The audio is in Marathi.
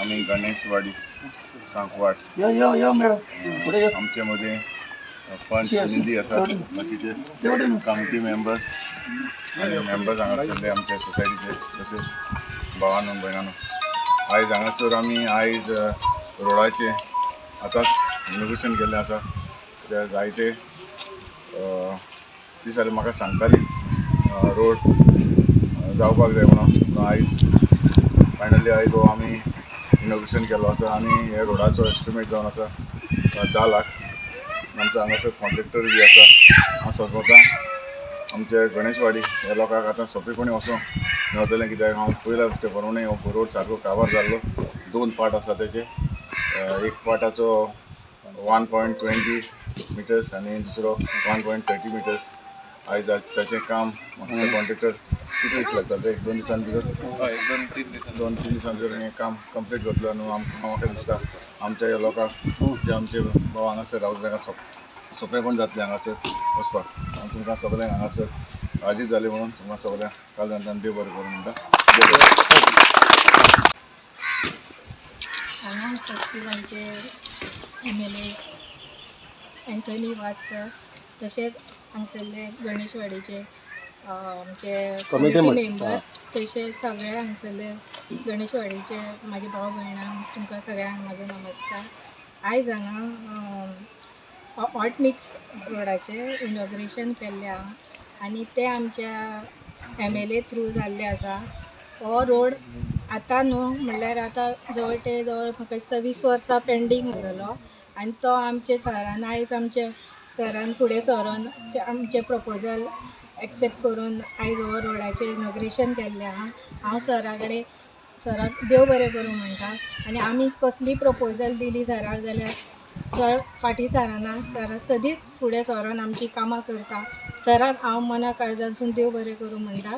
आम्ही गणेशवाडी सांकवाड आमच्यामध्ये पंच निधी असतात बाकीचे कमिटी मेंबर्स आणि मेंबर्स हांगासरले आमच्या सोसायटीचे तसेच भावांनो भयणांनो आयज हांगासर आमी आयज रोडाचे आतांच इनोग्रेशन केल्लें आसा कित्याक जायते दीस जाले म्हाका सांगताली रोड जावपाक जाय म्हणून आयज फायनली आयज हो आमी इनोग्रेशन केलो आसा आनी हे रोडाचो एस्टिमेट जावन आसा 10 लाख आमचो हांगासर कॉन्ट्रॅक्टर बी आसा हांव स्वता आमचे गणेशवाडी ह्या लोकांक आतां सोंपेपणी वचूंक मेळटलें कित्याक हांव पयला ते बरोवनय हो रोड सारको काबार जाल्लो 2 पार्ट आसा तेचे एक पार्टाचो 1.20 मिटर्स आनी दुसरो 1.30 मिटर्स आयज ताचें काम म्हाका कॉन्ट्रॅक्टर कितले दीस लागता ते 2 दिसां भितर 2-3 दिसां भितर हें काम कंप्लीट करतलो न्हू म्हाका दिसता आमच्या ह्या लोकांक जे आमचे भाव हांगासर रावता तांकां सोंपेपण जातलें हांगासर वचपाक तुमकां सगळ्यांक हांगासर आजीत जाली म्हणून तुमकां सगळ्यांक काल देव बरें करूं म्हणटा हांगा ट्रस्टीजांचे MLA एंथनी वाज सर तशेंच हांगसरले गणेशवाडीचे आमचे कमिटी मेंबर तशेंच सगळे हांगसरले गणेशवाडीचे म्हाजे भाव भयणां तुमकां सगळ्यांक म्हाजो नमस्कार आयज हांगा हॉट मिक्स रोडाचे इनॉग्रेशन केल्लें आहा आनी ते आमच्या MLA थ्रू जाल्ले आसा हो रोड आतां न्हू म्हणल्यार आतां जवळ ते जवळ म्हाका दिसता 20 वर्सां पेंडींग उरलो आनी तो आमचे सरान आयज आमचे सरान फुडें सरोन ते आमचे प्रपोजल एक्सेप्ट करून आयज हो रोडाचें इनॉग्रेशन केल्लें आहा हांव सरा कडेन सराक देव बरें करूं म्हणटा आनी आमी कसली प्रपोजल दिली सराक जाल्यार सर फाटीं सराना सर सदींच फुडें सरोन आमची कामां करता सराक हांव मना काळजानसून देव बरें करूं म्हणटा